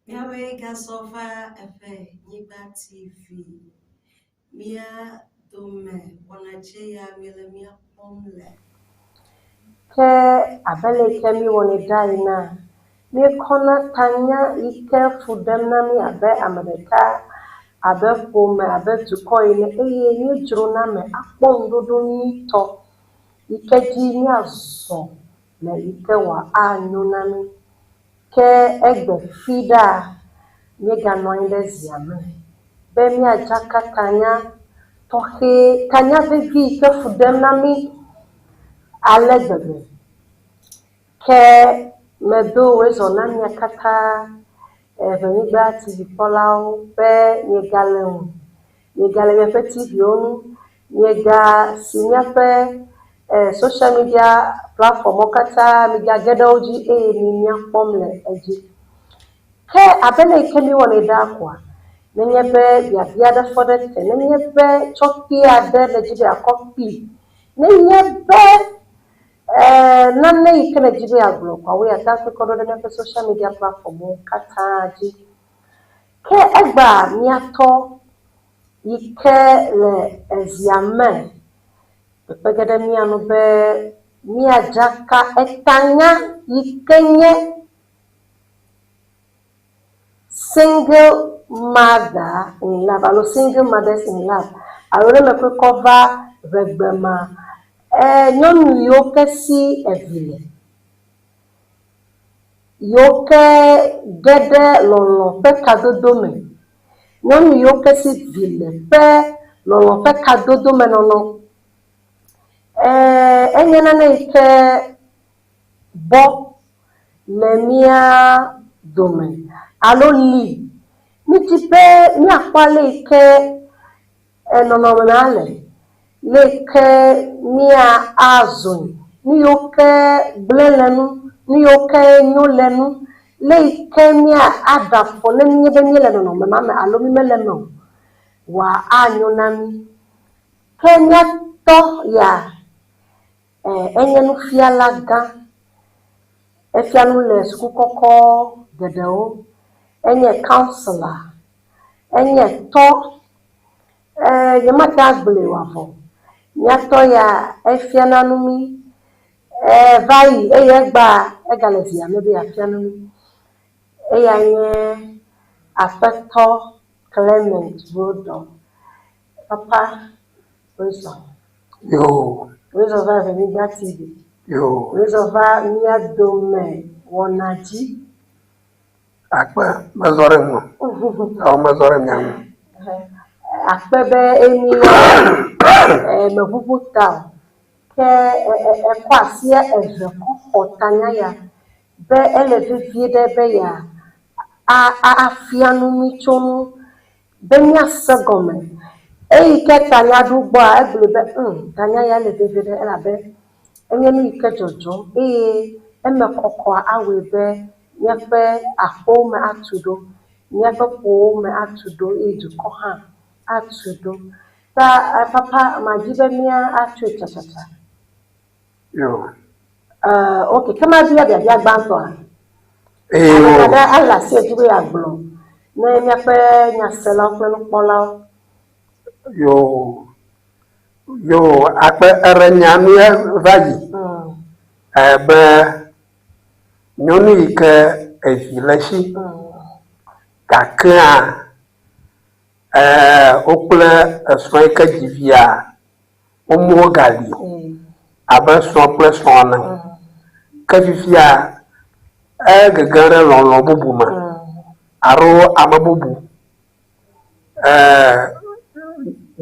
Miawe Gasofa Efe Niba TV. Mia Dome Wanachea Milemia Pomle. Ke abele kemi woni daina. Mi kona tanya ike fudemna mi abe Amerika abe pome abe tukoine eye ni jrona me akpondodo ni to ike ji ni aso na ike wa anyu na mi ke egbe fida mi ga no inde ziame be mi ajaka tanya tohe tanya bebi ike fudemna mi alegbebe ke medo wezona mi kaka Venigba TV Polao pe nyegale pe TV onu nyega sinya pe social media platform okata mi gageda oji mi nya pomle eji ke abele kemi woni da kwa nenye be bia da for the nenye be choki ade nejibe akopi nenye be nane ikene jibe aglo kwa we atake kodo na social media platform kataji ke egba miato ike le eziame pegede mianu be miajaka etanya ikenye single mother in love alo single mothers in love awore me cover regbema nyonu yokesi evile yoke gede lolo pe kadodo me nyonu yokesi vile pe lolo pe kadodo me nono enyana na ike bo lemia dome alo li mi pe mi akwale ike nono me ale leke mia azun ni yoke blelenu ni yoke nyolenu leke mia adafo le nyebe nyele no mama me alo mi meleno wa anyonami kenya to ya enyenu fialaga efianu le skukoko dedeo enye counselor enye to yemata gbele wafo nyato ya efiananumi vai eyegba egalezia mebe afianumi eyanye affecto Clement Bodo papa Rezo va Venigba TV Rezo va Mia Dome Wonaji akpa mazoremo au mazoremo akpebe emi mevuvuta ke ekwasie eveko otanya ya be elevivie de be ya afianu michonu be nya segome ke tanya dugbo eglebe tanya ya levivie de elabe enyemi ike jojo emekoko awebe nyefe akpome atudo nyefe po me atudo ejuko ha atudo ta papa majibe mia atu chachata okay kama bia gbanto ada ala si ejibe aglo na nyefe nyasela kwenu pola yo akpe erenyamia vaji be nyonu ike evileshi kakra okple esoi ke divia omo gali abe so ple so na ke divia gegere lolo bubu ma aro amabubu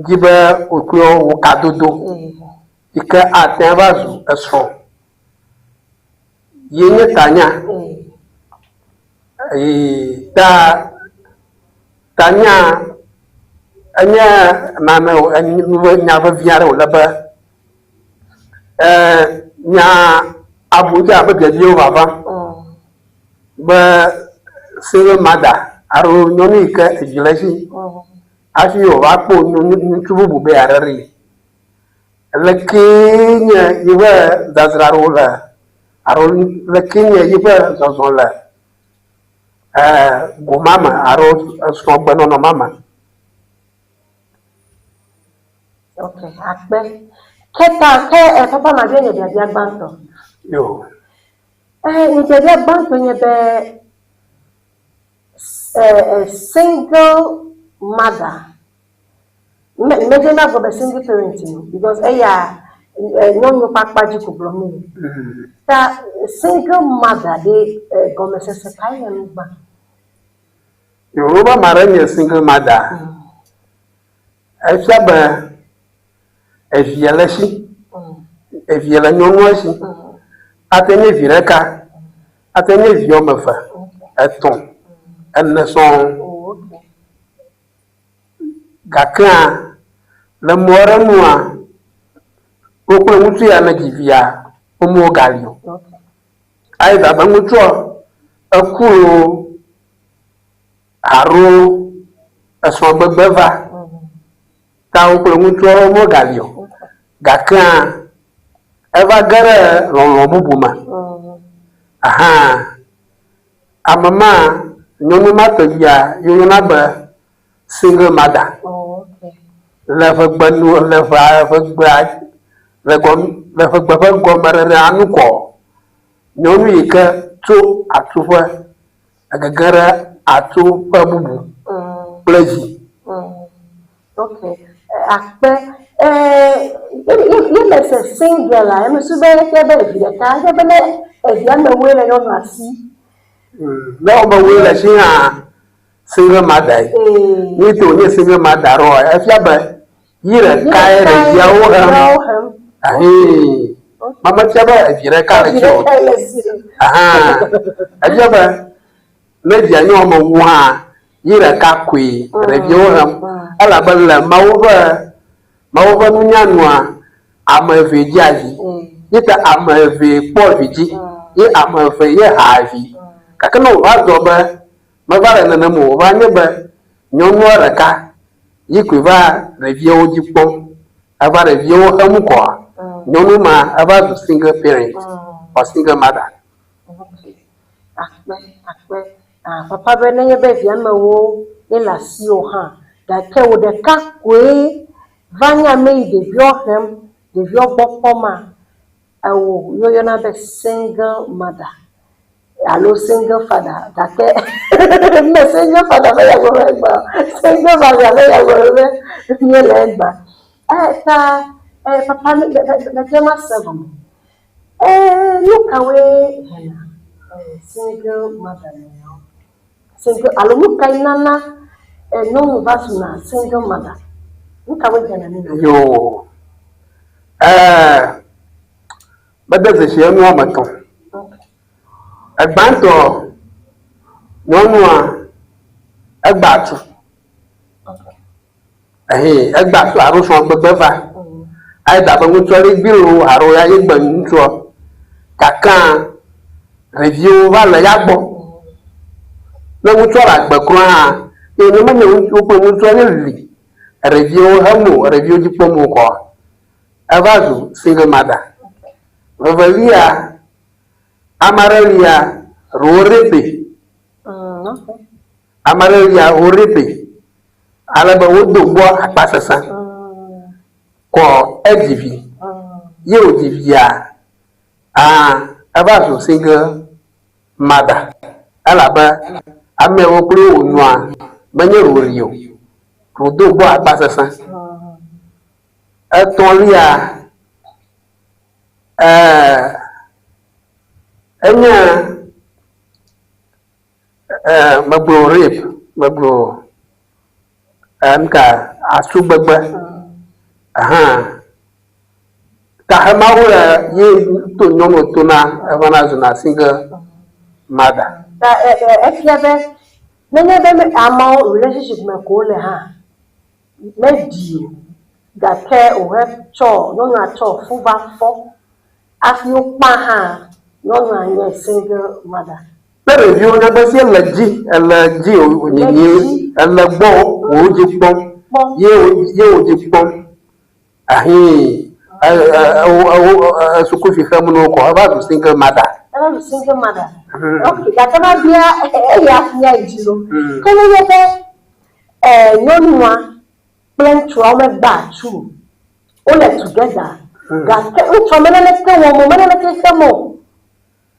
jibe okyo wakadodo ike atenvazu eso yenye tanya tanya anya mama nya viare o laba nya abuja be biadio baba ba single mother aro nyoni ka ejilasi afi o ba po ntubu be arari lekenya yiwe dazraro la aro le Kenya yipe zozo le go mama aro so gbeno no mama. Okay, akpe. Keta ke papa ma bien ye dia banto. Yo. Ni dia banto nye be a single mother. Imagine na go be single parenting because no pakpaji ko blomi. Ta single mother de go mesese kai na ba. Yoruba mara single mother. Efia evieleshi eviele nyɔnuashi atene vireka atene viomefa eton eneson gaka le morenua kokwe mutu ya na givia omo galio aida ba mutu ekuro aro eson gbebeva ta kokwe mutu omo galio gaka eva gere lolo bubuma aha amama nyonu matobia yona ba single mother leva gbanu leva gba leva gba gomare anuko nyonu yike to atufa agagara atu pabubu pleji okay akpe you say single la em su be ke be bi ka je be le e dia me we le no asi no ba we le sin a single mother ni to ni single mother ro e fia ba yire kai re dia wo ham ahi mama chaba e yire ka re jo aha aja ba le dia ni o mo wo ha yire ka kwi re dia wo ham ala ba le mawo ba nyanua amave jaji yita amave poviji ye amave ye havi kakano wazo ba mabara na mo ba nyeba nyonwa raka yikuva review jipom aba review hamko nyonu ma aba single parent or single mother akwe papa be na yebe via mawo ila sio ha da ke wo de kakwe vanya me de viohem de viobokoma awo yoyo na be single mother allo single father da ke me single father be ya go ba single mother be ya go be ni le ba papa na jema seven look away single mother no single allo look kai nana no vasuna single mother yo bada ze she nu amaton agbanto wonua agbatu agbatu arusun gbegbefa aida ba mutu ri biro aro ya yegba ntu kakan review va le yagbo na mutu ra gbekru ha ni mo mutu ri review hamu review dipomo ko avazu single mother revelia amarelia rorepe amarelia orepe alaba wodo bo apasasa ko edivi ye odivia avazu single mother alaba amewo kuro onua manyero rio rodo bo apasasa atolia enya magbo rape magbo anka asugbagba aha tahamaura ye to nyomo to na evana zuna single mother efiabe nene be me amount relationship me ko le ha meji da ke o have cho no na cho fuva fo afio pa ha no na ye single mother pero yo na be se laji onyi elagbo oji pom ye oji pom ahi sukufi famu no ko aba single mother single mother. Okay, that can be a jilo. Can you get no one plan trauma back too? All together. Got from a little more.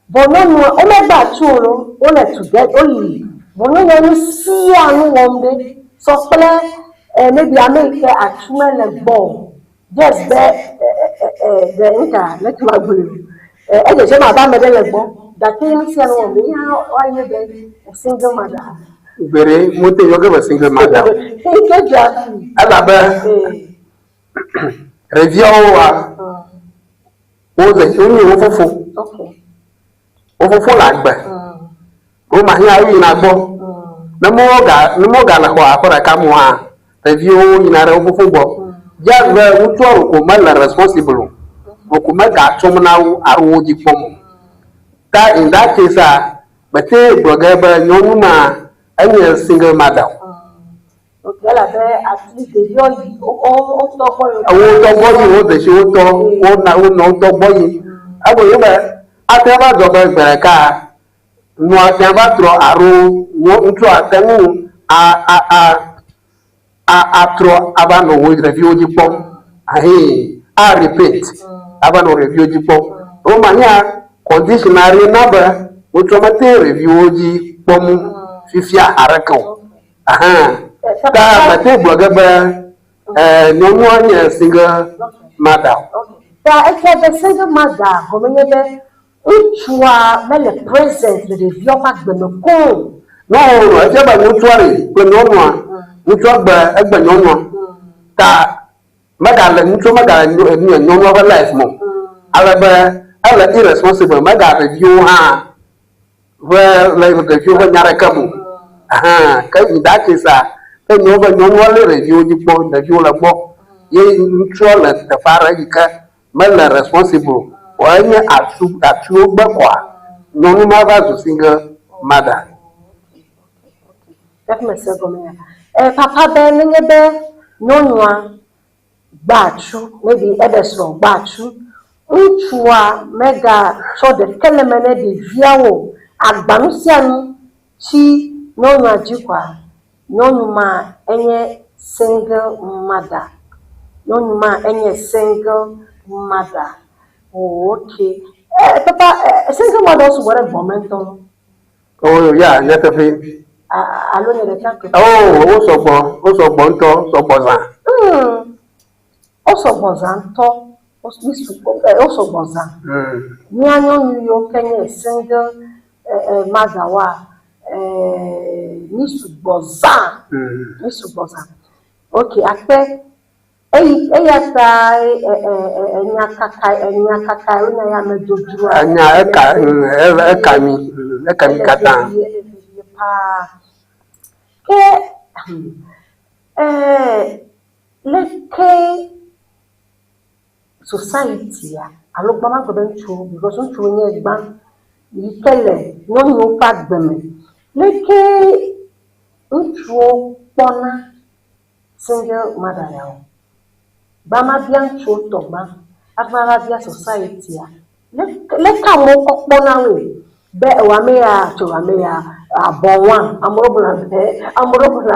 But no one back too, all together only. But no one see one day. So maybe I make a like ball. Just the internet my blue. And the same about medal that things are a single mother. Very multi yoga single mother. Thank you, Jackie. Alaba review the only overful. Okay. Overful like that. Oh, my hair in a bow. No more gala for a camera. Review in a overful. Just where we are responsible. Okumega Tomana are woody form. That in that case, but they Brogaba, Yonuma, and a single mother. Okay, at least the young all I won't talk about you, the show talk, not talk about you. I will never, I never drop a car. No, I never throw a room, no into a thing. Throw Abano with refugee form. I repeat, Abano refugee form. Romania, conditionary number, which refugee form, Fifia Araco. Aha. That no one single mother. The single mother, which were present with the Yomak Benoko. No, I said by mutually, when no one, mutual by no one. That Madame Mutual no other life more. I let irresponsible, Madame review her. Well, like the few Yarakamu. Aha, in that case, no one review the point that you are more. Ye neutral the Faraka, Mela responsible, or any at you Bakwa, no mother to single mother. That's my second. Papa Benning a bear, no one, Bachu, maybe Eberslow, Bachu, which were mega so the Telemene de Viao, Agbanusian, she, no Najikwa. No ma any single mother. No ma any single mother. Oh, okay. Papa, a single mother also what a momentum. Oh, yeah, let me. Alone the tank. Oh, also Bonto, so Bozan. Also Bozan, talk, also Bozan. Nyanyo New York, Kenya, single mother. Miss Bozan. Okay, after society, I look back because I'm trying you tell no pack them. Leke ntro pona single mother now. Bama bian tro togba agbara bia society a. Leka mo pona we. Be wa me ya to wa me ya bon one. Amoro na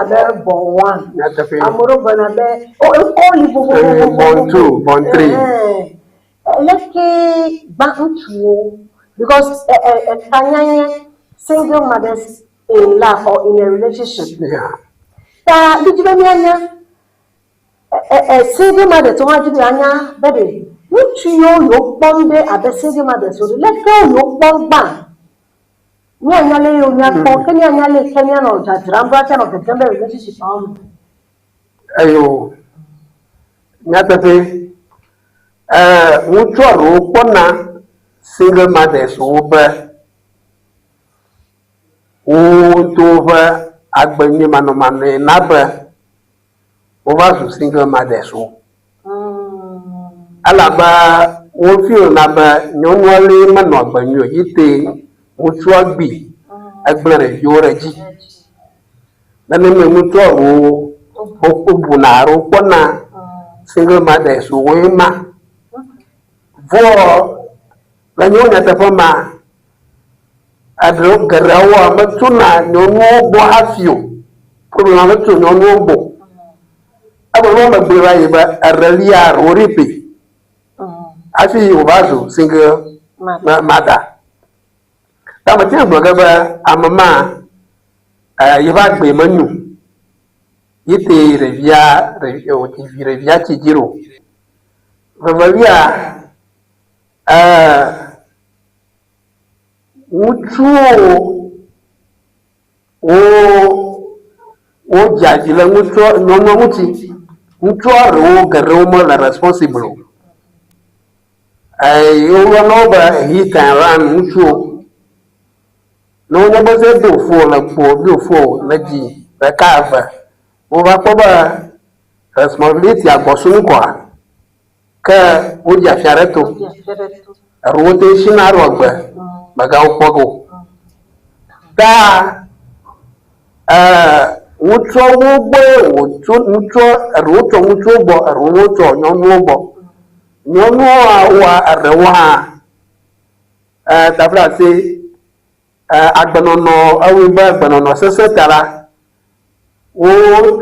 be bon one. Amoro na be only bon two, bon three. Leke ba ntro because single mothers in love or in a relationship. Yeah. Did you a single mother to want to be Anya, baby? Which you know, bond at the single mother, so let go your bond ban. Nyale, Kenyan or Jadrambratan of the gender relationship. Ayo, Natafe, mutual Pona single mothers over. Over Agbany Manomane Naba over single mothers. Alaba won't feel Naba, no one man when you eat which will be a blurry Yoraji. The name of Mutuo Bunaro Pona single mothers who wema for the young at the Poma. adro garawa matuna nyonu bo afio problem matu nyonu bo abo no magbira yiba aralia roripe afi obazo singa mada ta matin bloga ba amama yiba gbe manu yite revia chijiro vavalia mutuo o jajila mutuo nono muti mutuo ro garoma la responsible yo no ba he can run mutuo no no ba se do fo la do fo na ji ba kava o ba ko ba responsibility agbosun kwa ka o ja shareto rote shinaro agba baga opogo ta mutuo gbogbo mutuo bo roto nyonu wa arewa tabla se agbanono awiba agbanono sese tara o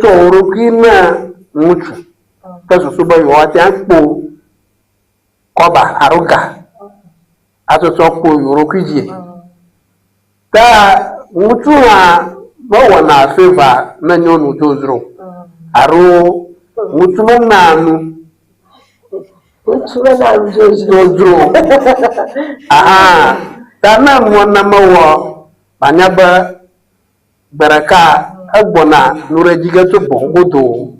to rokina mutu peso so ba yo ati anpo koba aruga atoto ko yorokiji ta mutu a no na favor na nyonu dozro aro mutu nanu dozro aha ta na mo na mawo banyaba baraka agbona nurejiga to bongodo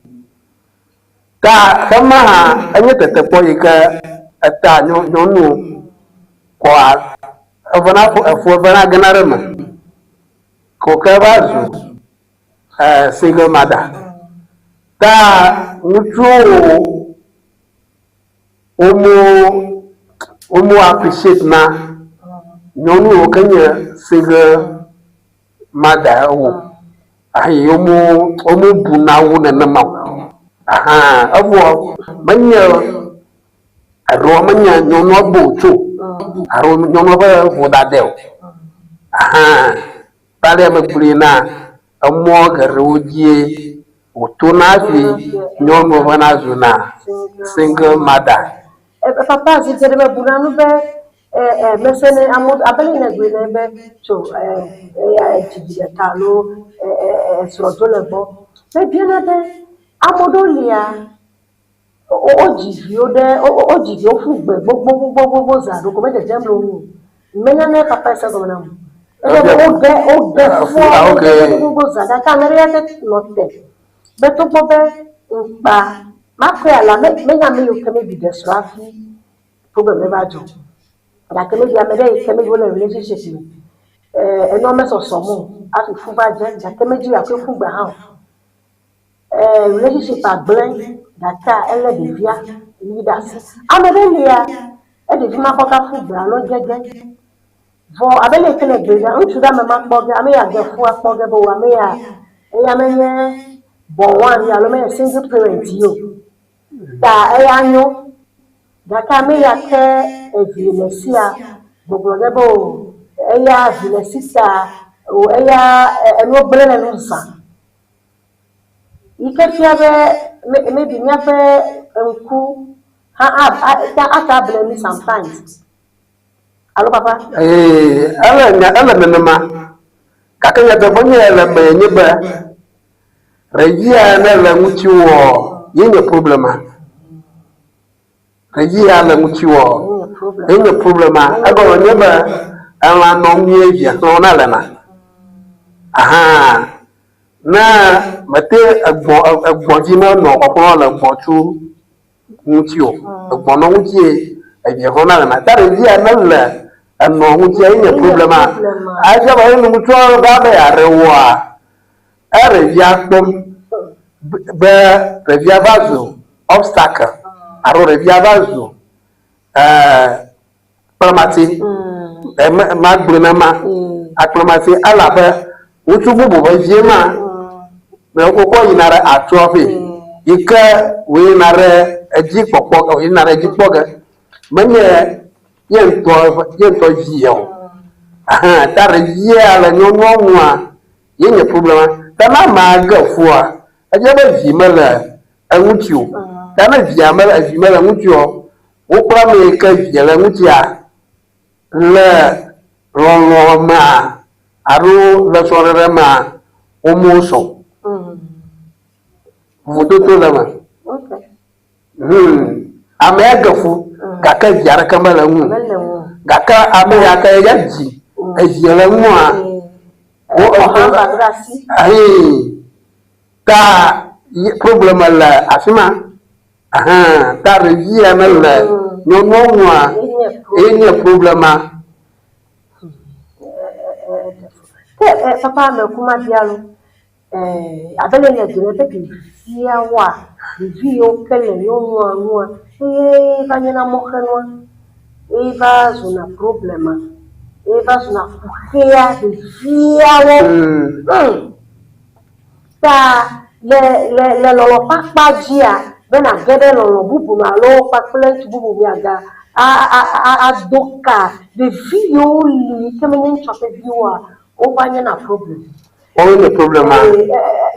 ta kama anyete tepo yika ata nyonu kwa avana ganarama ko kabazu single mother ta mutu omo appreciate na nyonu okanya single mother wo ayi omo bunawo na nama aha abo manya aro manya nyonu aboto aro nyonu ba vodadel aha pale mabulina amo garoji otona fi nyonu bana zuna single mother papa si tere be buranu be mesene amod abeli na gbe be to ya tibia talo srojo lebo be biena be amodolia ojivi ojivi ofugbe gbogbo zaro ko meje jemlo ni menya na papa se go na mu oge gbogbo zada ka mere ya te note be to po be npa makwe ala menya me yo keme bi desrafi problem e ba jo da keme bi amede keme bi wona relationship eno meso somo afi fuba je da keme ji akwe fugba ha relationship agble data ele de via leaders amede lia e de ma ko ka fugba lo jeje vo abele kele gbe ntu da mama kpoge ame ya ge fu akpoge bo ame ya menye bo wan ya lo me single parent yo ta eyanyo daka me ya ke evilesia gbogbo gebo eya vilesisa o eya eno brele no sa ike fiabe me bi nyafe nku ata blame sometimes alo papa ala menema kakanya to bonya la menye ba rejia na la muchiwo yenye problema rejia la muchiwo yenye problema ago nyeba ala no mievia no na lana aha na mate agboji na no kokoro la gbochu muchiwo agbo no muchie e hona lana ta rejia na la no muchie yenye problema aja ba yenye muchiwo ba ba ya rewa revia pom be revia vazo obstacle aro revia vazo pramati ma gbona ma akpramati ala be utubu bo jema me kokko yinara atrofi ike we nare eji popo we nare eji poga menye yento jiyo ta revia la nyɔnua ŋua ye nye problema ta na ma ge fua edze be vi me le eŋuti o ta ne via me le vi me le eŋuti o wokpla me ke vi le eŋutia le lɔlɔ mea alo le sɔɖeɖe mea womo sɔ vototo le me amea ge fu gake via ɖeke mele ŋu gake ame ya ke ya dzi evie le ŋua ta problem le afi ma ta revia me le nyɔnua ŋua enye problema papa me kuma dialo abele le dile pe dia wa vio kele nyɔnua ŋua va nyena mɔxenua va zona problema va zona kuxea viawo ta le lɔlɔ kpakpa dzia bena ge ɖe lɔlɔ bubu me alo kpakple ŋutsu bubu miaga ado ka ɖevi yiwo li ke menye ŋutsɔƒeviwoa wova nyena problem. Only problem.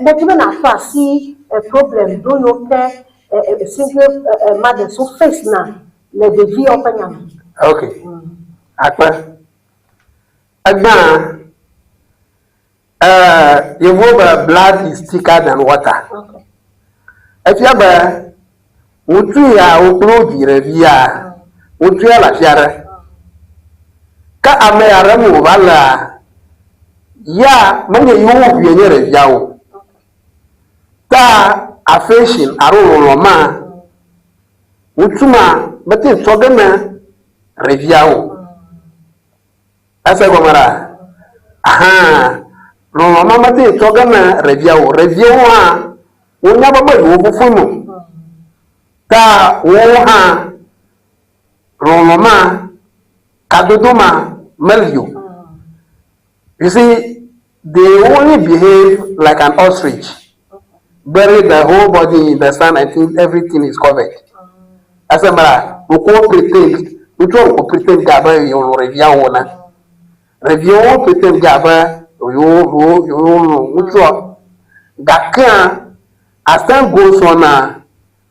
But even after see a problem, do you care single mother so face now? Let the view open up. Okay. Apa? Again, you know, blood is thicker than water. Okay. If you have utu revia, utu ya la fiara. Ka ame aramu wala. Ya mwenye yuwu vyenye revyao ta afeshin aro loma utuma bati tsogana revyao asa gomara loma bati tsogana revyao ha wonya baba yuwu fumu ta woha loma kadodoma melio. You see, they only behave like an ostrich. Bury the whole body in the sun until everything is covered. As a matter, we can't pretend. We don't pretend Gaba you review one. Review pretend Gaba you Gaka as time goes on,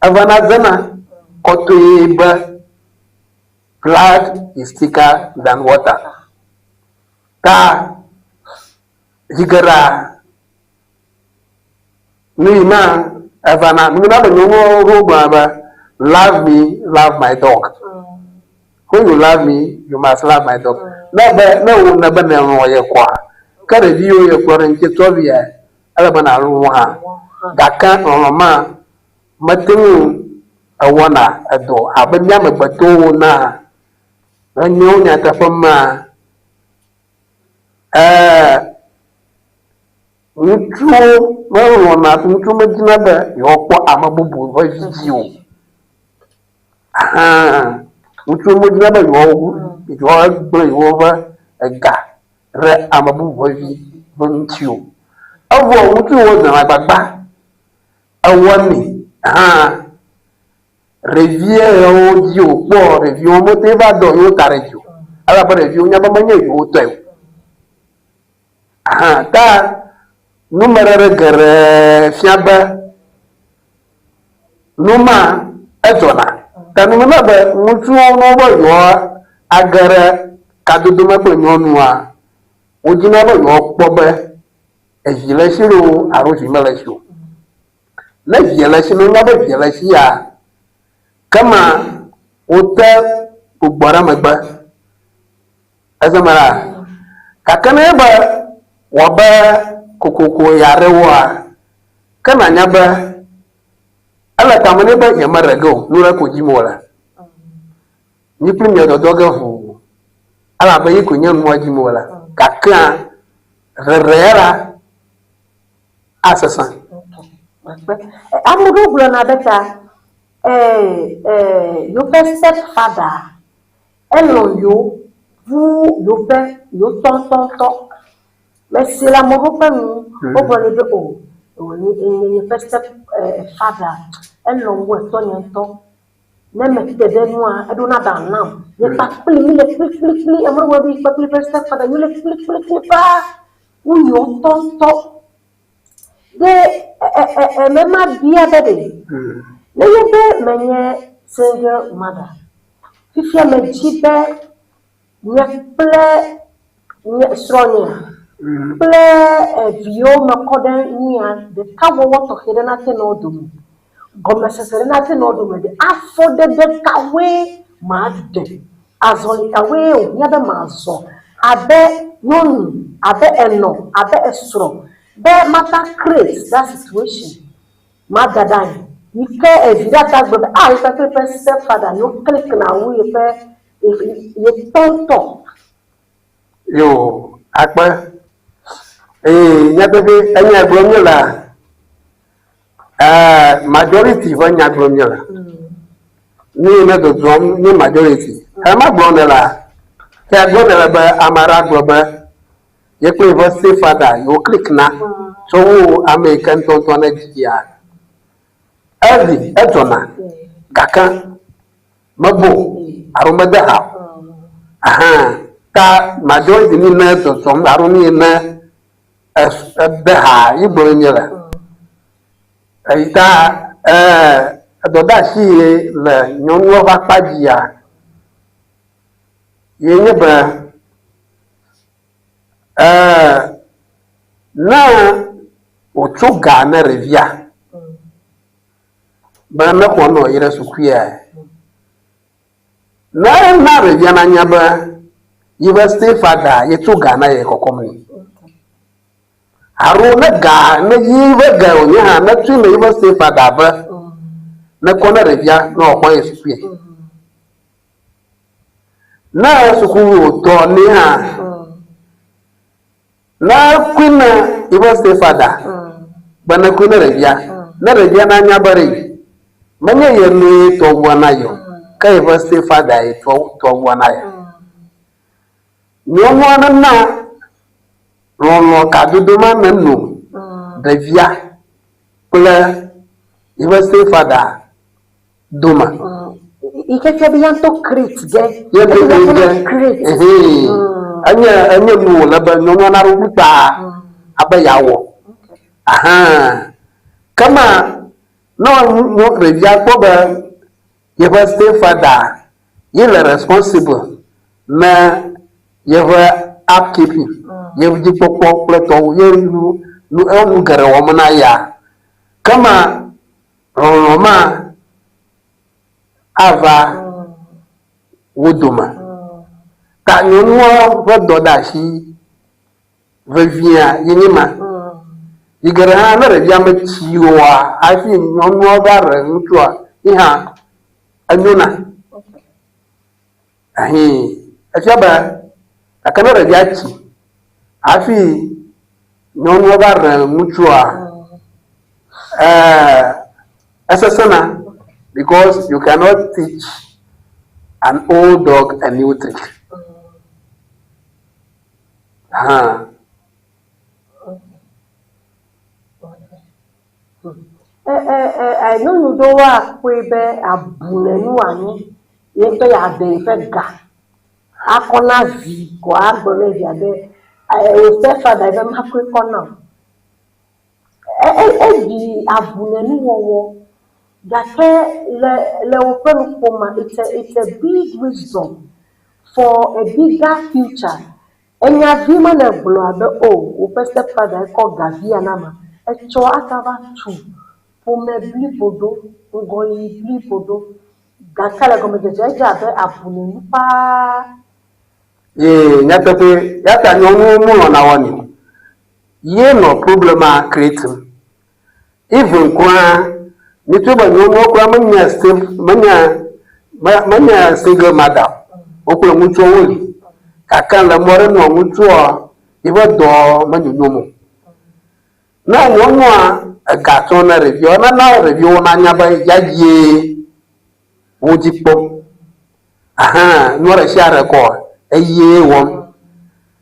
Avanazana Kotoeba blood is thicker than water. Ta Higara Nima Avana Nuna love me, love my dog. When you love me, you must love my dog. Never know your qua. Carry you your quarantine Kitovia, Alabana Ruha, Gakan or Mama, Matu Awana, a door, Abanyama Batona, and you at a fama. Mutu na mutu medina be yoko amabubu voicio mutu medina be yo gbe over ega re amabubu voicio awo mutu wo na gbagba awoni revie o di opo revie o moteva do yo tarejo ala ba revie o nya ba manye yo to ta numere gere fiaba numa ezona ta numere be mutu no bo yo agere kadodo pe nyonua ojina bo yo pobe ejile siro aroji melesho le jile sino na be jile sia kama ote ugbara megba azamara kakane ba waba kokoko yarewa kana nyaba ala tamane ba yamarego nura ko jimola ni premier do doga fu ala ba yiko nyam mo jimola kakka rera asasa amudo blona beta your step father elon yo vous yo père yo tonton. Mais c'est la mauvaise au bonnet de haut. On est first father. Elle l'on voit ton temps. ne me te de noa edo na da nam ye pa pli mi le pli amro wa bi pa pli step father you le pli pa uyo to de mema bia bede ne ye be menye single mother fifia me jibe nye ple nye sronya ple vio makoden nia de kawo woto hede na te no dum gome sesere na te no dum de afo de kawe ma de azoli kawe o nya be mazo abe non abe eno abe esro be mata create that situation ma dadan ike evira dagbe you can prepare step father no click na we ye tonto yo akpa nyabebe anya glomula majority va nya glomula ni na do drum ni majority ama glomula ka glomula ba amara globa ye ko university father you click na so american tonto na dia early etona gaka mabo arumada ha aha ta majority ni na to som aruni na ha igbo nyela aita adoda si le nyonwo ba pajia yenye ba na otuga na revia ba na ko no yire sukuya na revia na nyaba university father yetuga na ye kokomni aro na ga na yiwe ga onya na tu na university father ba na ko na revia na okwa ye sukuya na suku to ni ha na kwina university father bana kwina revia na revia na nya bare manya ye ni to wana yo ka university father e to wana yo nyomo na rono kaduduma na no revia pula university father duma ike bi yanto create ge ye create anya mu na ba nyomo na rubuta abayawo aha kama no revia ko ba university father you are responsible na you are upkeeping you di popo pleto you nu gare wo mana ya kama roma ava woduma ta nyonwo rodo da shi vevia yinima igare ha na revia ma chiwa afi nyonwo ba re ntua iha anyona ahi afiaba akana revia chi afi nyonwo ba re ntua asasana because you cannot teach an old dog a new trick. I know you do wa kwebe abunenu anyi ye to ya de fe ga akona vi ko agbole vi ade e se father be ma kwe kona di abunenu wowo gake le open poma it's a big wisdom for a bigger future enya vima na glo abe o step father ko gavia nama e cho akava tu pome bli podo ngoyi bli podo gakala ko meje ja be abunenu pa nyatape yata nyonu mu na woni ye no problem a create even kwa ni tuba nyonu kwa manya single mother okwa mutu woli kakala more no mutu o ibo do manyonyomo na nyonu a gato na review na review na nya ba yaye wojipo aha no re share ko eye won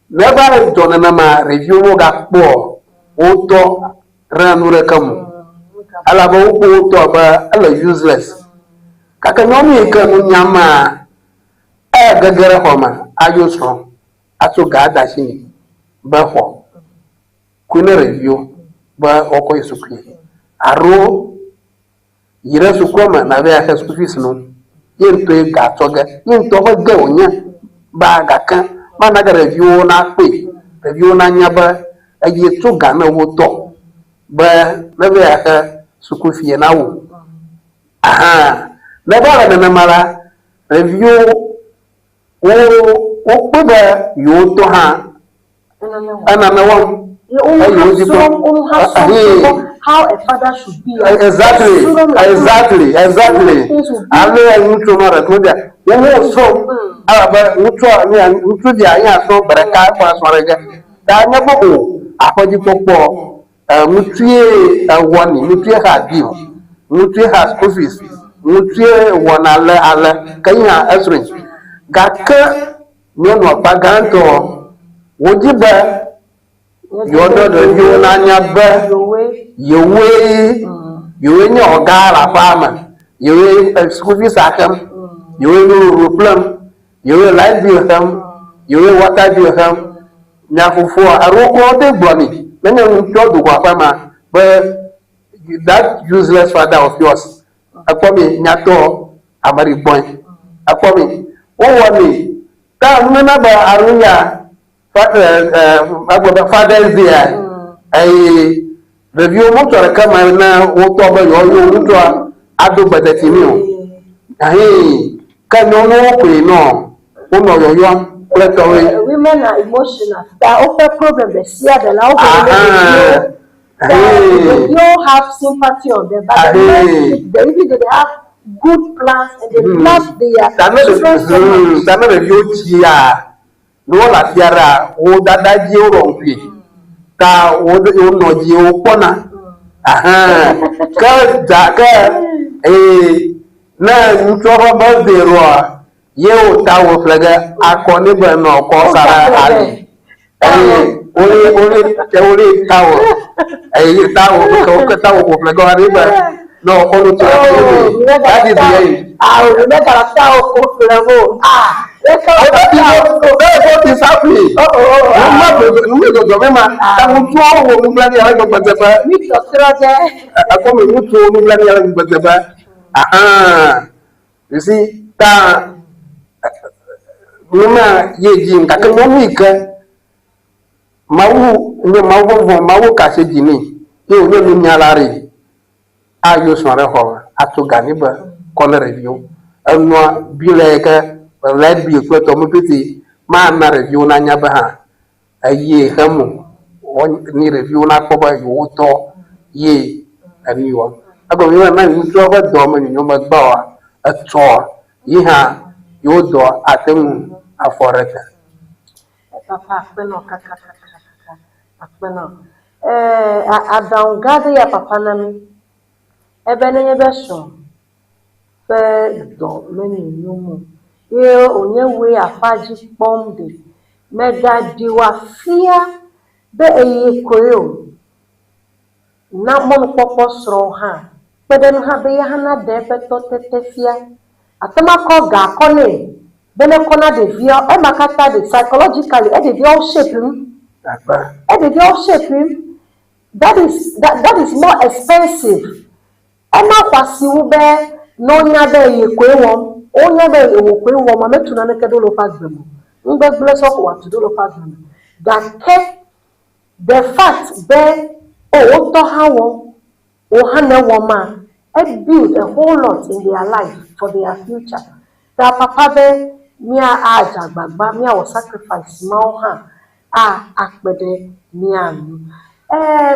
never done na ma review mo ga po o to ranu re kamu ala ba o to ba ala useless kaka nyomi ke nyama gagara homa ayo so aso gada shini ba ho kuna review ba oko isukwi aro yira su koma na be aka school fees no yin to ga toga yin to ba ga onya ba ga kan ma na ga review na pe review na nya ba ayi to ga na wo to ba na be aka school fee na wo aha na ba na mara review o ko ba yo to ha ana na wo how a father should be. Exactly. Ale mucho no retudia. Wo so aba mucho dia anya so bereka kwa swarega. Da nya bo afoji popo mutie woni mutie ha bill. Mutie ha school fees. Mutie wona ale kanya esrin. Gaka no paganto wojiba yodo do yona nya ba yewe ni ogara fama yewe school fees akam yewe no problem yewe light bill ham yewe water bill ham nya fufu aroko de gboni menya nto do kwa fama but that useless father of yours akomi nyato amari boy akomi o woni ka nuna ba arunya father's day ai review motor kama na woto ba yo woto ado badati mi o ka no no ko no uno yo yo women are emotional that open problem they see the law you have sympathy on them but they have good plans and they love their children. That review chia no la tiara o dada ji o ronfi ka o no ji o pona ka jaga na nto ba de ro ye o ta wo flaga akoni be no ko sara ali ori ta wo ta wo ko ta wo flaga ari ba no ko no to that is the remember ta wo flaga what is happening? You see, red bill ko to mo piti ma na review na nya ba ha aye hamu ni review na ko ba yo to ye ani wo ago mi na ni to ba do mo ni no ma ba a to yi ha yo do atem aforeta papa peno kaka peno adan gade ya papa na mi ebe na nye be so fe do meni nyumu ye onye we afaji pomde mega diwa fia be eye koyo na mon popo sro ha peden ha be ya na de peto tetefia atama ko ga kole bele kona de via e makata de psychologically e de via shape him that is more expensive e ma kwasi wo be no nya be eye koyo onye be ewokwe wo ma metuna ne kedolo fagbemu ngbe bless up what to do fagbemu that kept the fact be o to hawo o hana wo ma it build a whole lot in their life for their future that papa be mi aja gbagba mi awo sacrifice ma o ha akpede mi anu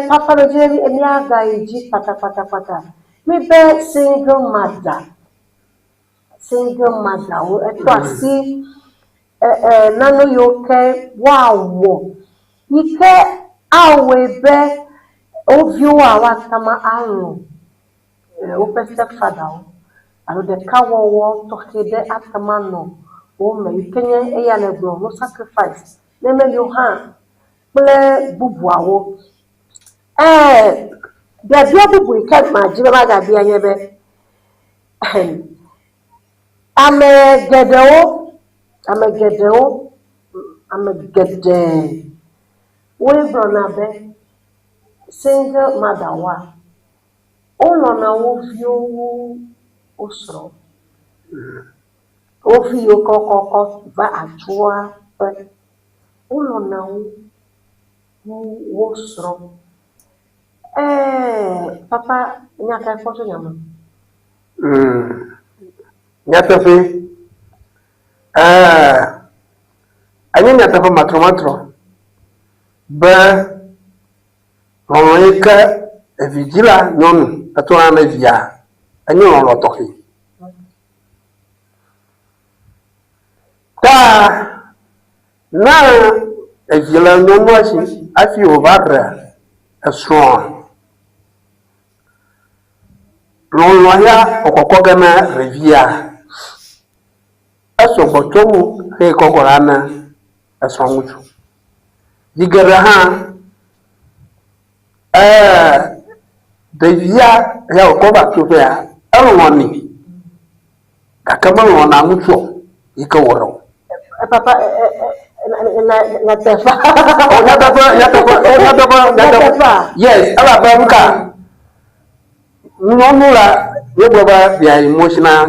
papa lo je mi aga eji pata mi be single mother eto asi nano yoke wawo ike awe be oviwa watama anu o step father alo de kawo to kede atama no o me ikenye eya le gbo no sacrifice le me yo ha ple bubu awo de bubu ike ma jibe ba ga bi anyebe ame geɖewo wogblɔna be single mother wa wolɔna wo viwo wo srɔ̃ wo viwo kɔkɔkɔ va adzua ƒe wolɔna wo srɔ̃ papa nyaka kpɔtɔ nyama nyateƒe enye nyateƒe matromatro be lɔlɔ yi ke evidzila nyɔnu etɔna ne via enye lɔlɔ tɔxɛ ta na evia nyɔnua si hafi wòva ɖe esrɔ̃a lɔlɔ ya wòkɔkɔ ge na ɖevia esɔgbɔ tso ŋu eye kɔkɔ la na esrɔ̃ ŋutsu yi geɖe hã ɖevia ya wòkɔ va tsoƒea elɔ̃nɛ gake melɔ̃na ŋutsua yi ke wòɖe o. Papa nyateƒe yes elabe nuka nyɔnu la yegblɔ be dia emotional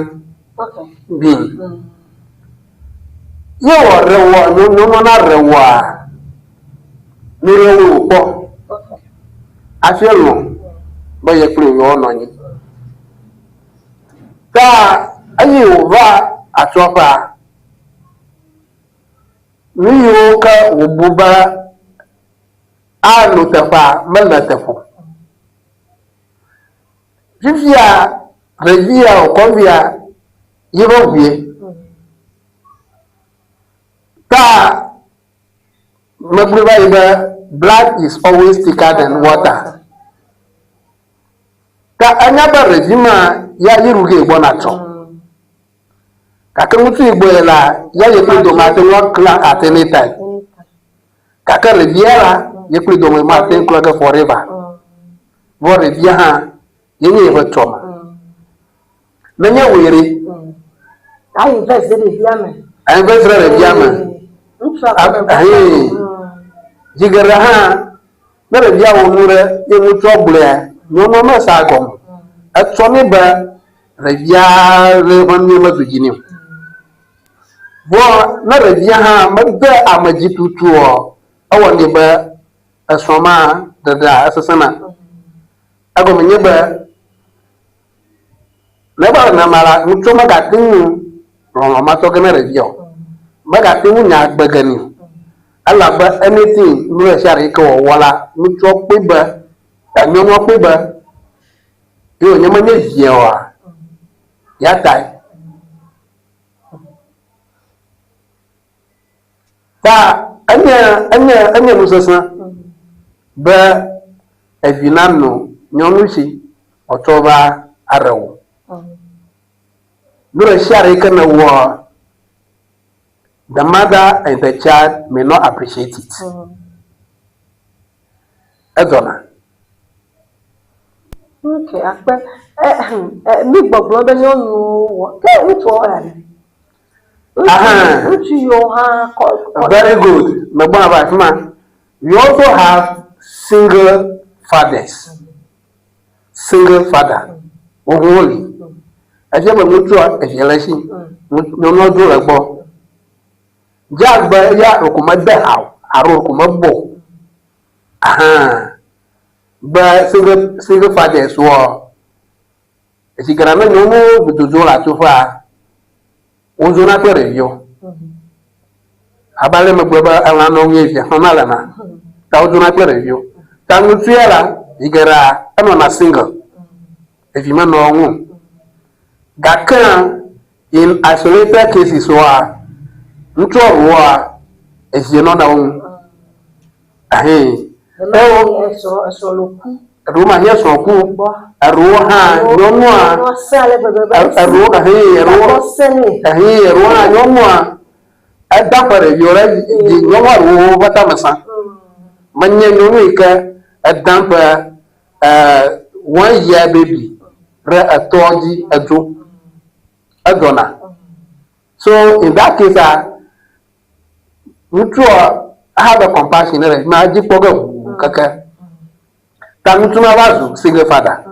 being ye wòɖe wɔ nyɔnua na ɖe wɔa nuɖewo wòkpɔ hafi lɔ be ye kple yewo nɔ anyi ta eye wòva atsɔƒea nu yiwo ke wòbu be anɔ teƒea mele teƒo fifia ɖevia wòkɔvia yiƒe ʋue ta megblɔ va yi be blood is always thicker than water ta enya be ɖevi ma ya yi ɖuge gbɔna tsɔ gake ŋutsu yi gbɔe la ya yi kple dome ate ŋu akla at any time gake ɖevia la yi kple dome ma ate ŋu klɔ ge forever vɔ ɖevia hã ye nye yeƒe tsɔma nenye wòyri invest ɖevia me dzi geɖe hã ne ɖevia wɔ nu ɖe ye ŋutsua gblɔa nyɔnua mesa gɔme etsɔ nɛ be ɖevia le ƒe nu medu dzi nɛ o vɔ ne ɖevia hã mede amedzi tutu o ewɔ nɛ be esrɔ̃ ma ɖeɖea esesẽna egɔme nye be ne va nenema la ŋutsua megate ŋu lɔlɔ ma tɔ ge na ɖevia o megate ŋu nya gbe ge nɛ o elabe anything nu ɖe sia ɖe yi ke wòwɔ la ŋutsua kpɔe be nyɔnua kpɔe be ye wònye menye vie oa ya tae ta enye nusesẽ be evi nanɔ nyɔnu si wòtsɔ va aɖe wò nu ɖe sia ɖe yi ke ne wɔ the mother and the child may not appreciate it edɔna okay akpe mi gbɔgblɔ be nyɔnuwo wɔ ke ŋutsuwo ya ɖe ŋutsu yiwo hã kɔ very good megbɔna va afi ma we also have single father wohun li efia be ŋutsua evia le esi nyɔnua dzo le gbɔ dzagbe ya okume de hawo alo okume bɔ be single fathers wɔ esi gana ne nyɔnuwo bututu le atsoƒea wozona kple ɖeviwo abale megblɔ be elã nɔ ŋue via xɔna lena ta wozona kple ɖeviwo ta ŋutsu ya la yi geɖea enɔna single evi menɔ ŋu gake in isolated cases wa ŋutsua wɔa evie nɔna wo ŋu eɖewo ma hia srɔ̃ ku eɖewo hã nyɔnua eɖewo hã nyɔnua eda ƒe ɖeviwo ɖe dzi nyɔnua ɖewo ƒe tame sa menye nyɔnu yi ke eda ƒe 1 year baby ɖe etɔa dzi edzo edɔna So in that case, we have a compassion. Magic program, kaka. Tamutuma wazu single father.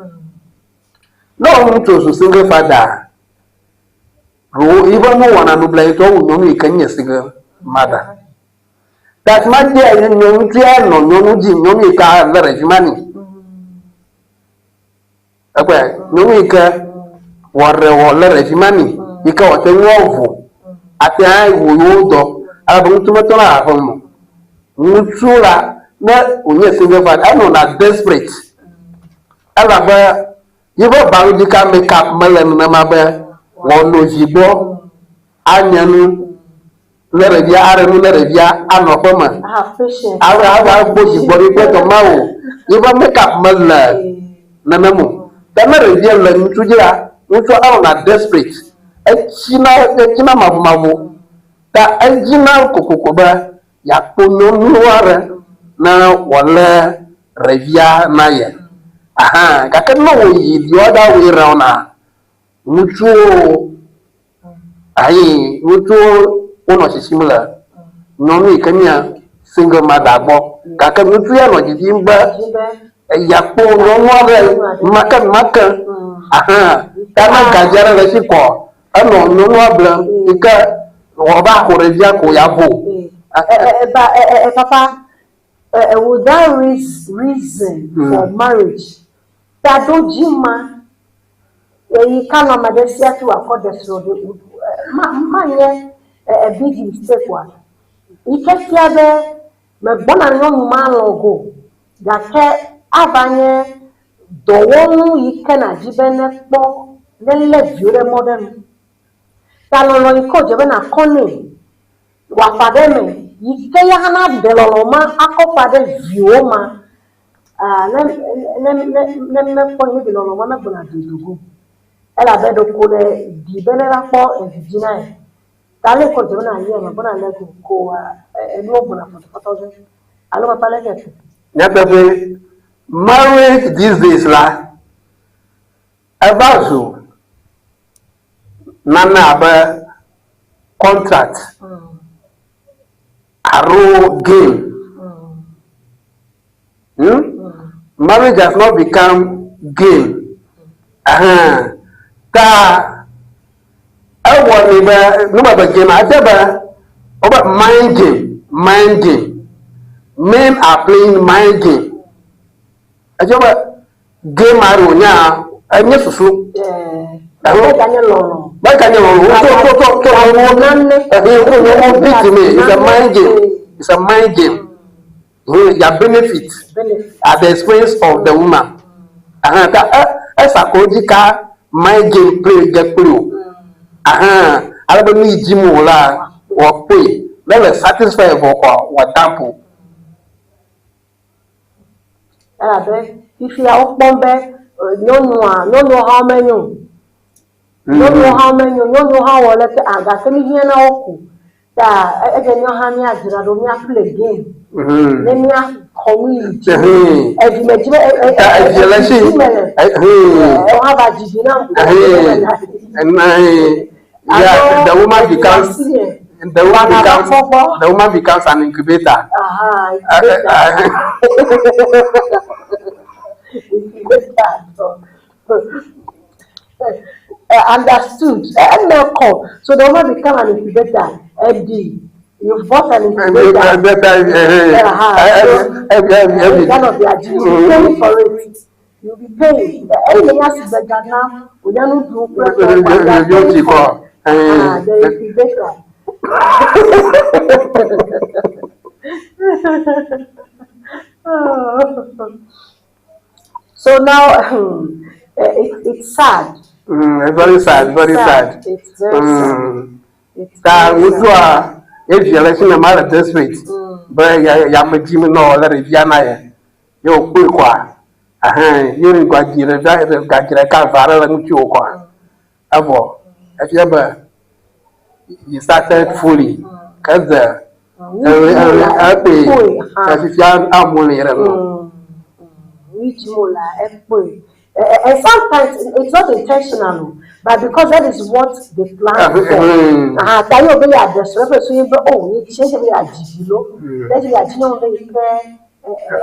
No one to single father. Even no one and blame to no can you single mother. That might be a no trial, no car, very money. Okay, no car, what leverage money. You can't tell you at the eye will do. I want to make a home. Mutuala, not when you single father. I know not desperate. I love you were bound to come make up melon, number one no jibo, onion, Leravia, and Obama. I have patience. I will have both body better now. You will make up melon, Nanamu. The Leravia, Mutuja, which are not desperate. A China Mabu, that Engina Cocoba, Yapuno Nuara, now Walla Revia Naya. Aha, kakano the other way round. Mutuo, aye, mutuo, one is similar. No, me can single mother bob. Kakamutuya, no, Jimba, a yapo, no one, Maka. Aha, Tama Gajara, the Sipo. I know no one, because Waba Horevia Yabo. Papa, without reason for marriage. That don't Jima, you can't Madesia to afford the road. Man, a big mistake one. You can't hear there, my young man go. That care Avanye, the one you can achieve more, then let you the modern. Talon coach when a conning. Wafademe, you can't have the Loma, Akopade Vioma. Let me point you on one of the Ella Bedo Cole, the Benera and Virginia. Tale Cotona, and Bona go a Nobuna for 4,000. I know a palette. Never marriage these days, la. About you, Nana contract, arrow game. Marriage has not become game. Ta I want no matter game. I tell about mind game. Men are playing mind game. I tell game aronya. I need to so. It's a mind game. It's a mind game. Your benefit at the expense of the woman. As a logical mind game play get play. I don't need Jimola or pay. Let us satisfy what dample. If you are open back, no how many. No how many, no how let I got me here now. Again, your honey, I don't play game. Then you are community. The woman becomes an incubator. Understood. So the woman become an incubator. FD. You bought an incubator. You'll be for it. You'll be paying. Anything else is like that now. We don't do the incubator. So now it's sad. It's very sad, very sad. It's very sad. It's if you election a matter desperate, but Yamajim no letter Yana, you quick one. You got your got your car and you qua. Avo, if you ever you started fully, because I pay as if you are money. Which mola, And sometimes it's not intentional, but because that is what they plan for. That you be at the surface, so you oh, you change the adjilo. Let the adjilo be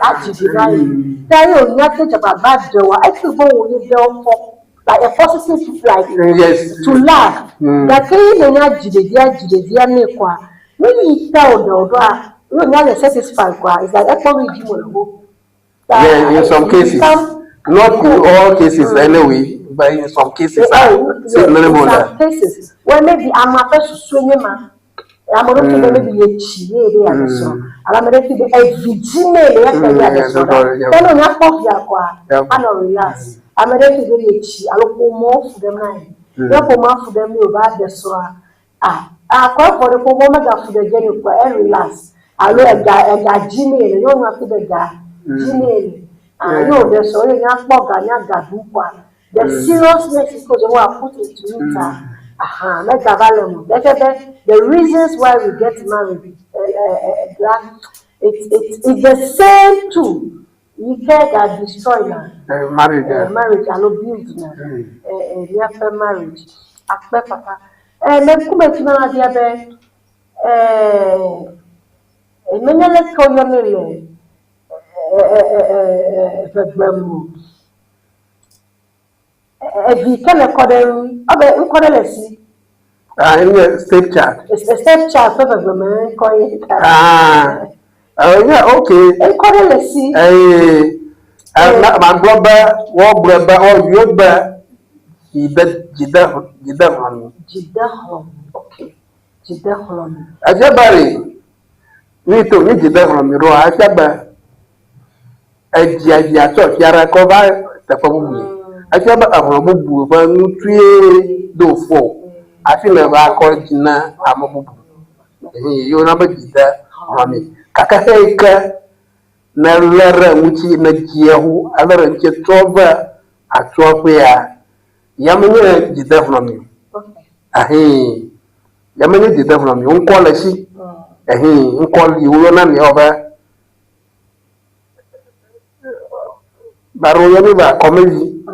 adjilo. That you not think about bad joy. I feel go you down for like a positive like to laugh. That can you not jide me kwa. When you tell the you not satisfied kwa. It's like every you yeah, in some cases. Not in all cases anyway, but in some cases, in some cases, well, maybe I'm a person swinging man. I'm not going to be a chile, I'm going to be a vigilante. I'm not going to relax. I'm going to be a chile. I look more for them. Therefore, more for them, you bad the soa. I call for the woman of the Jenny for relax. I know a guy, Jimmy, and you don't have to the guy, Jimmy. No, the sorry, not the seriousness is because we are put into it. The reasons why we get married, it's the same too. You can't destroy marriage and not build marriage. Papa. And then come to my dear let's call your name. If you can stepchild. It's a stepchild, yeah, okay. My brother, okay. Jidahon. Ajabari. We to meet Jidahon, Ajaba. Ajia church, Yara cover the Pamu. Ajaba Amobu, one 3 do 4. I feel never called Jina Amobu. You number Jida, Rami. Kakaheka. Na lera muchi na jiahu alera nke trova atropia yamenye jida from you yamenye jida from you nkola shi nkola yiwo na me oba baro yemi ba komedi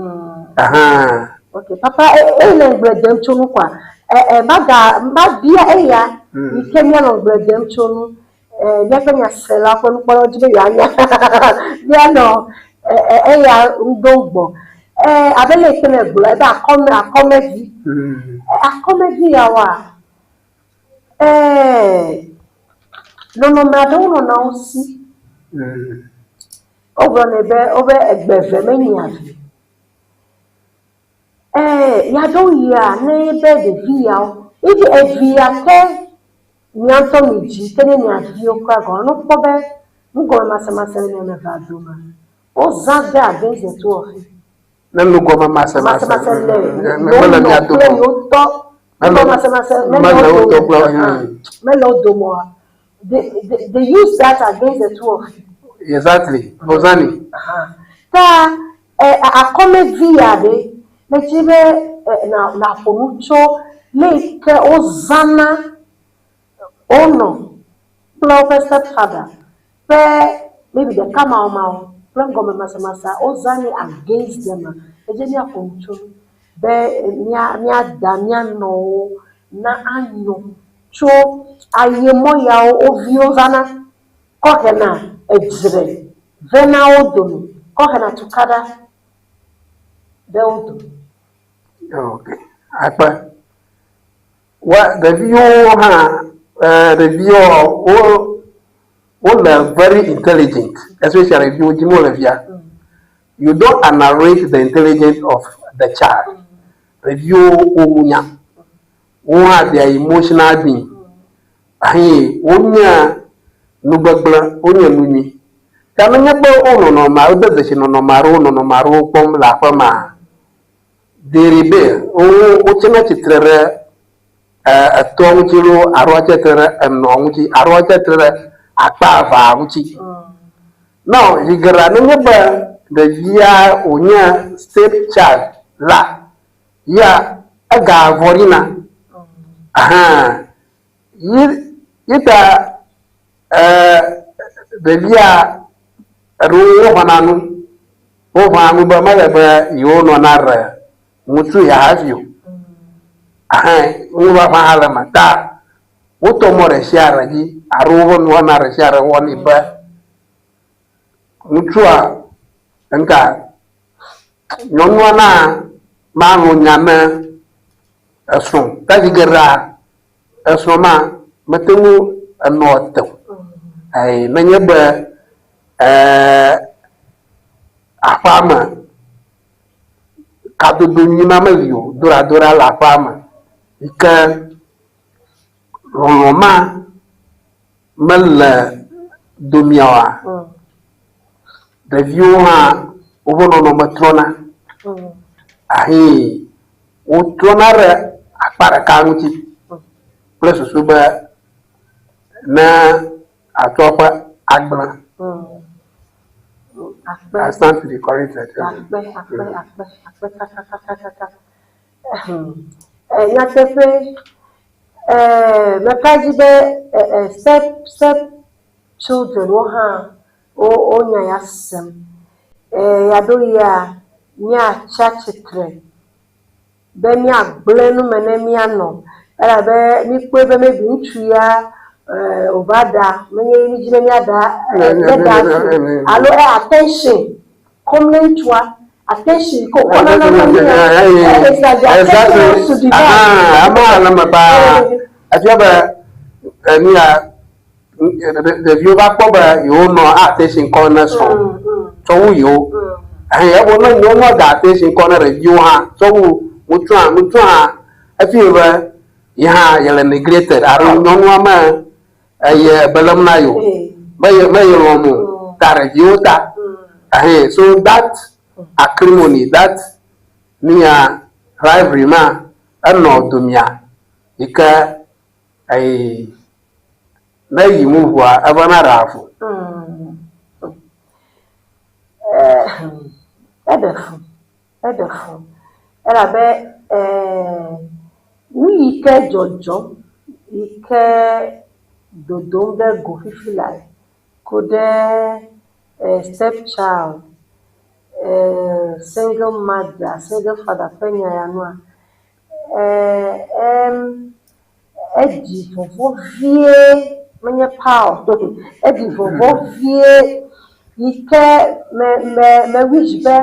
okay papa na bredem chunu kwa bia eya ikemia no bredem chunu Yakanya sela kwa mkolo jibe yanya no eya ndogbo abele kene gbo ebe comedy yawa no madonna na osi obro nebe obe egbeve menya ya do ya nebe de via ibi evia ke Nyanto miji tene ni adio kwa go no pobe ngo masamasa ne me vaduma o zaga against the two of it na lugo masamasa melo mi ado melo masamasa melo domo they use that against the two of it exactly Bozani ta a come via de me chibe na pomucho le ke ozana oh no, stepfather. Maybe they come out, plan go masa ozani against them. Ejenia control. Be nya damia no na anyo. Cho ayemo ya ovio zana. Kohena ejre. Vena odono. Kohena tukada. Be odono. Okay. Akpa. What the view the view all very intelligent, especially if you you don't narrate the intelligence of the child. Review unya, their emotional being. Unya nubagla, unya nuni. Kamanya po no maru no maru pom la fama. Deribe, uchena chitrere. A tongiro arwachetere and nongi arwachetere akpa vuchi. Now, Yigarana the Via Unya stepchild la ya aga vorina. Yita the Via Ruo Hananu o fa mu ba mala ba yo no nar mutu ya havio u ba fa hala mata o to more shara ji aruwo no nar shara woni ba mutua nka nyonwana ma no nyame aso ta digara aso ma matemu anoto ai menye ba afama kadudu nyima malio dura la fama ika roma mal dumiawa review ha ubono no matrona ahi utrona re apara kanguti plus suba na atopa agbana I stand to be corrected. Step children onya yasem yadoya nya chachitre be nya gblenu menemia no era be mi pe be me bi ntua obada menye ni jine mi ada alo attention come to attention ko ona na exactly ama na maba afiaba ania the view ba ko ba yo no attention corner so so yo ya bo no no da attention corner review ha so mutu afiaba ya yele neglected aro no ma ay balam na yo may lomu ta review ta so that acrimony that near rivalry ma ano dumia ika ay na yimu wa abana rafu edefu era be ni ike jojo ike dodonga go fifilai kode stepchild single mother single father penya yanwa edi fofo vie menye power edi fofo vie ike me wish be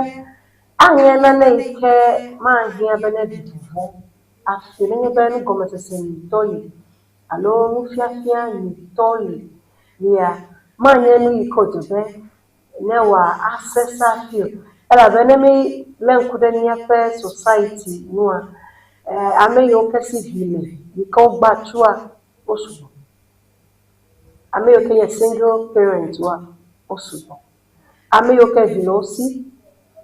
anya na ike ma hia be na di fofo afire nye be no gomese toyi alo mufiafia ni toyi ya manya no iko tobe ne wa accessa feel era be ne me lenkude ni afa society no a ame yo kesi vile iko gbatua osubo ame yo ke single parent wa osubo ame yo ke vinosi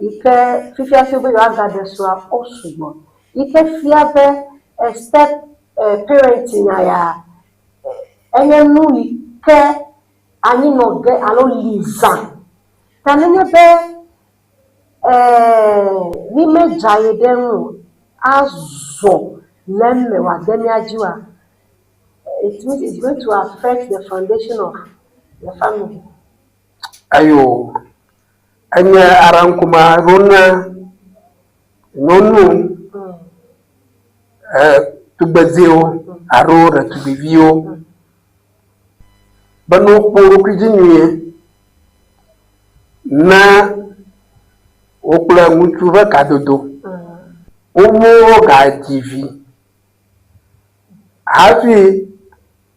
ike fifiafia be yo agade so osubo ike fiabe step parenting ya enye nu ike ani no ge alo liza tanene be ni mejaye denu azo lemme wa demi ajiwa it means it's going to affect the foundation of the family ayo anya aran kuma rona nonu tubazio aro da tubivio bano poro kijinye na okula mutu va kadodo omo ga divi hafi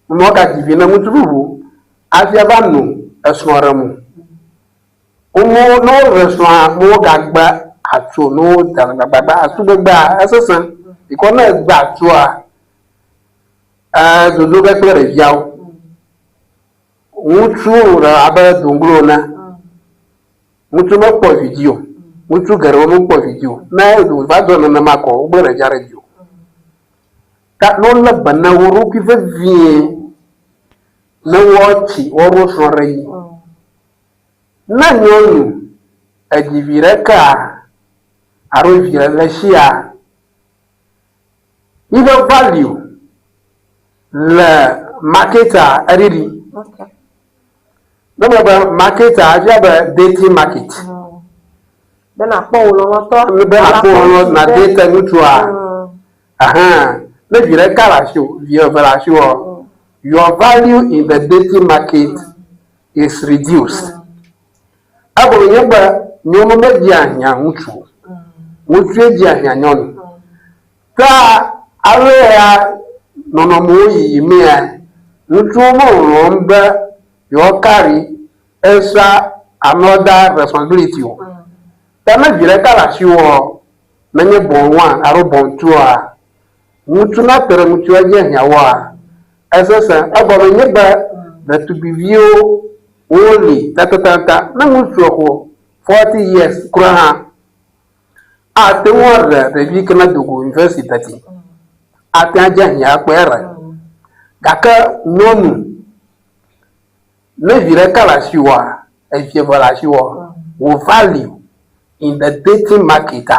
mo ga divi na mutu bubu afia banu esnoramu omo no reswa mo ga gba atu no dagba atu gba asasan ikona gba atu a dodo ga klere yawo mutu ra aba dunglo na mutu ma po video mutu garo mo po video na do ba do na ma ko gbere jare dio ka non la banna woro ki fa vie na wochi woro so rai na nyonu ajivira ka aro vira la shia either value la marketer ariri okay no ba marketer ajaba dating market Ben a Paul on top. Ben a Paul na data mutua. Aha. Le dire kalasho, via velasho. Your value in the dating market is reduced. Abo yeba nyomo meji anya mutu. Mutu eji anya nyon. Ta awe ya nono moyi mea. Mutu mo romba you carry extra another responsibility. Tana dire kalasho menye bon one aro bon two a. Mutu na tere mutu eji anya wa. As I said, that to be viewed only that na 40 years kuraha a te wor the we cannot do university a te aja ya kwere kaka nonu le vire kala shiwa e fie vala shiwa wo value in the dating market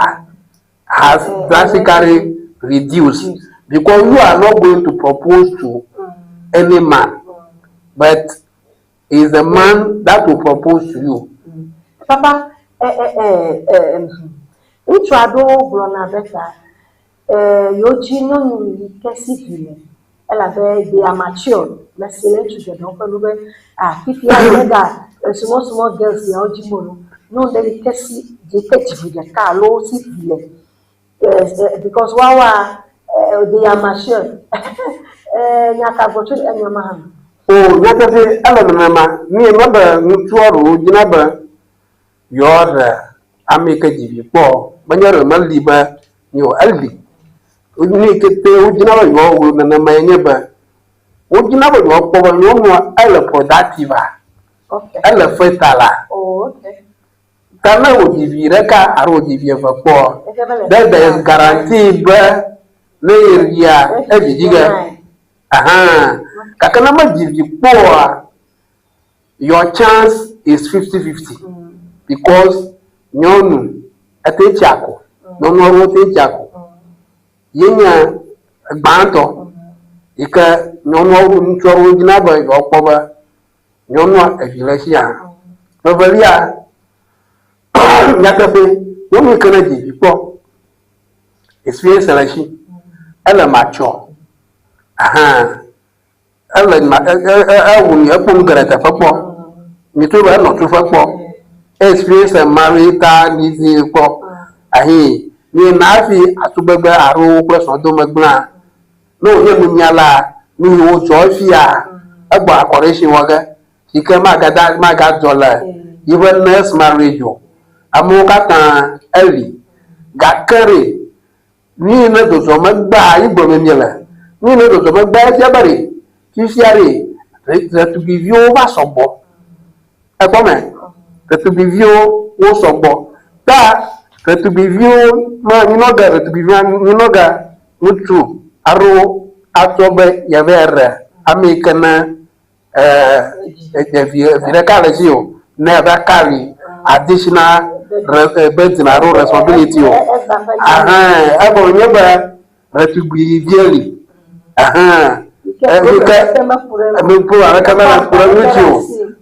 has drastically reduced because you are not going to propose to any man, but is the man that will propose to you. Papa, Utrado Brona Beta, Yojino Kessy, Ella, they are mature, let's say, to the Nope, if you are that, small girls, the Ojimono, no, they Kessy, they catch with the car, low city, because Wawa, they are mature. Nyaka votu enyama. Oh, nyaka se alamama ni maba ntuoro jinaba yor ameka jibi po banyaro maliba yo albi ni kete ujinaba yo na mayeba ujinaba yo po yo mo ala productive. Okay. Ala fetala. Oh, okay. Kana ujibi reka aro jibi fa po. There is guarantee ba le area ebidiga. Aha, kakana majivi poa, your chance is 50-50 because nyonu ate chako, nyonu ate chako. Yenya banto, ika nyonu nchoro jinaba yokoba, nyonu evileshia. Novelia, nyakafe, nyonu ikana jivi poa, experience eleshi, ele mature. Aha, wuni epon garata fapo. Mituba no tu fapo. Experience marita nizi ko. Ahi, ni nafi atubega aro question do magna. No ye munyala, ni wo jofia. Agba correction waga. Ikema maga dollar. Even next marriage yo. Amoka tan early. Gakere. Ni na do so magba ibo menyela. Ni no do so gba jabare fifiare to be view over sombo e come to be view wo sombo that to be view ma ni no ga to be view ni no ga mutu aro atobe ya vera amikana vira kala sio na ba carry additional responsibility aha abo nyeba to be viewly. Aha. Amipu akamera pura nuju.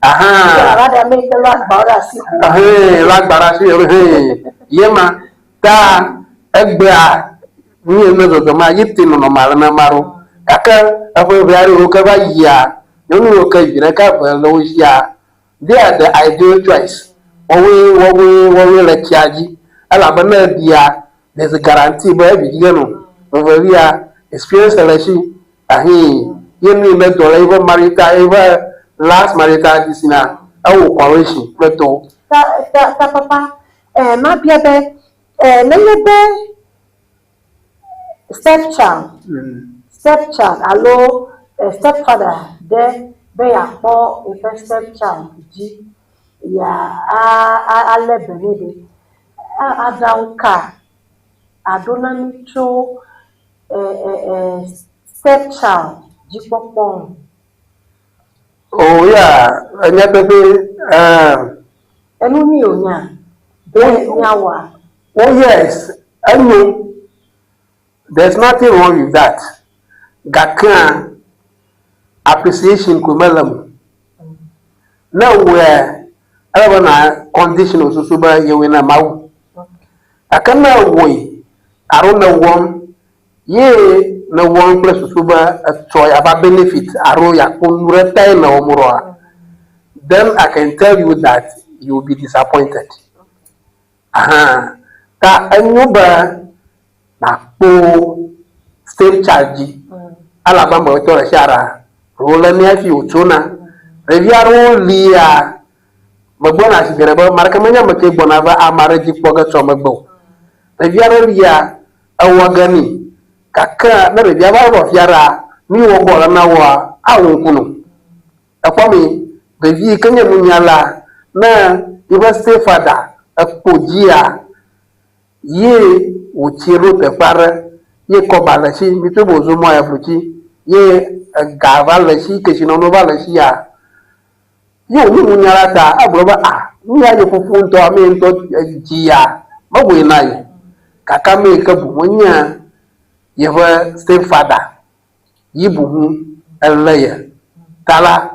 Aha. Lagbara si yema ta egbe a ni emezo ma yiti no na maro. Aka afo biari o ka ba ya. Yonu o ka jira ka ba lo sia. They are the ideal choice. Owe le kiaji. Ala bana dia there's a guarantee ba bi gano. Overia experience election ahi yemi meto even marital even last marital disina awu correction meto ta papa ma bia be nebe stepchild allo stepfather de be ya po stepchild ji ya a lebere adauka adona mitro stepchild jipopon. Oh yeah, anya pepe Enu ni onya. Nyawa. Oh yes, I know. There's nothing wrong with that. Gakan appreciation kumelam. Now where everyone condition so suba yewena mau akana woi aro na wom ye na wom plus suba so ya ba benefit aro ya kunure tai na omuro. Then I can tell you that you will be disappointed. Aha. Ka anyuba na po state charge alabama weto shara rola ni afi utuna reviaro lia magbona sigereba marka manya make bona ba amare ji poga so magbo reviaro lia awagani kaka na reviaro ro fiara mi wo bola na wa awon kunu akwami revi kanya munyala na university father akpojia ye uchiro te para ye kobalashi mitubo zumo ya fruti ye gavalashi keshinono valashi ya yo ni munyala ta abroba ni ya yo fufunto amento jia magwe nayo kaka me kabu munya ye wa stepfather yibu elaya tala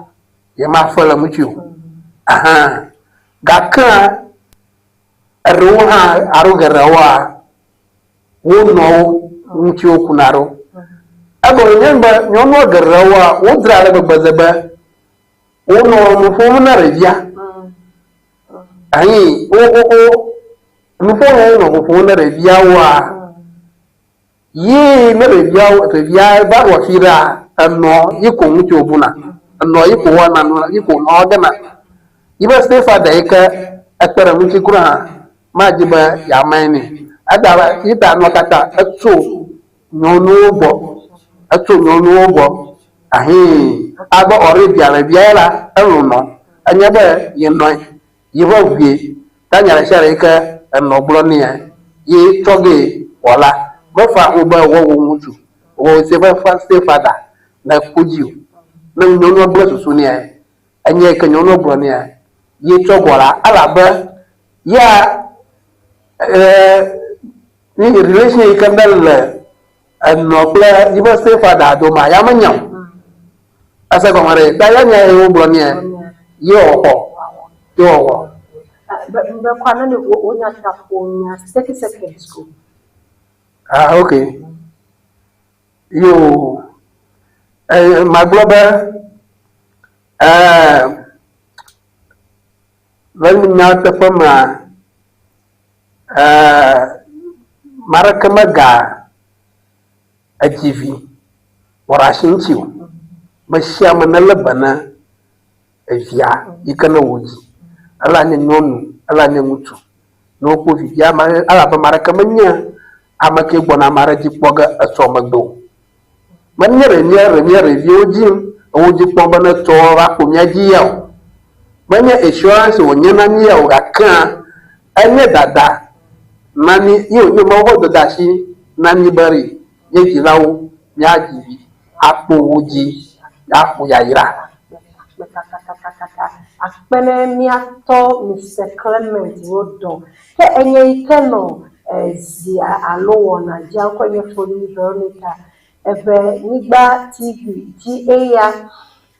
ye ma fala muchu aha gaka ruha arugarawa wono mucho kunaro abo nyamba nyono garawa wodra la bazaba wono mufomu na revia ayi o mufomu no mufomu na revia wa ye na revia ba wa fira anno yiko mucho buna anno yiko wana no yiko no gana iba stefa da yaka akara mucho kura majiba ya maini adaba ita no kata atso nyono bo ahi aba ore biara biara eruno anyaba yeno yiba bie tanyara share ka no bloni ye toge wala bafa uba wo mutu wo se ba fa stay father na kujiu na nyono blo susuni anye ka nyono bloni ye togora alaba ya ni relation ikandal no play iba stay father do ma yamanyam asa ko mare da yanya e bloni yo mbe kwana ni onya taponya 30 seconds ko okay yo my brother when nyata fama marakama ga ajivi warashin ciwo mashiya manala bana via ikana wuji ala ne nonu ala ne mutu no ko via ma ala ba marakama nya amake gbona maraji poga asomagdo manyere nyere vioji oji pomba na to ra ko nyaji yaw manya assurance wonyana nyaw ga kan anye dada nani yo ni mo ho dada shi nani bari ye jilawo nyaji apo wuji apo yaira akpene miato Mr. Clement Rodon ke enye ikeno zia alowo na janko ye foli Veronica ebe nigba TV GA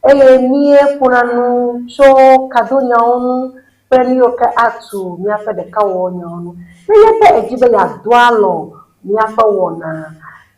eye nie kunanu cho kadonya onu peli oke atu miafa de kawo nya onu ye pe ejibe ya dwalo miafa wona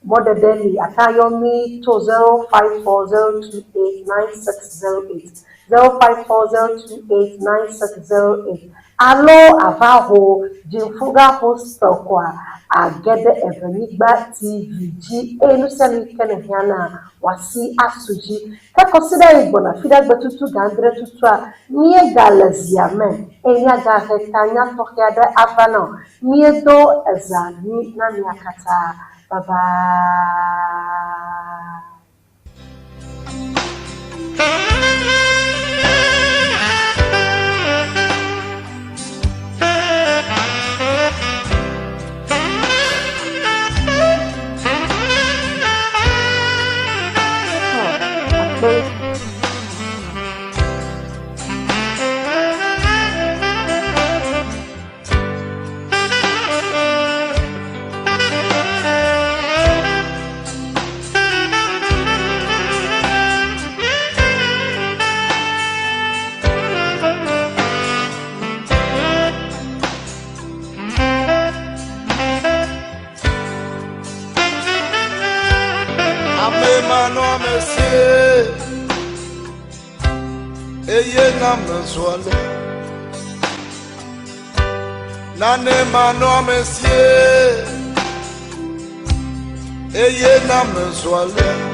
Mother Delhi Atayomi to 0540289608 0540289608 Alo avaho Jimfuga hostel kwa agede Evenigba TV enu seli kene hiana wasi asuji ka consider igbona fida gbetutu gandre tutu a mie galazia men enya ga hetanya tokiada avana mie do ezani na miakata. Bye-bye. monsieur, ayez na mesoile. Nane mano monsieur, ayez na mesoile.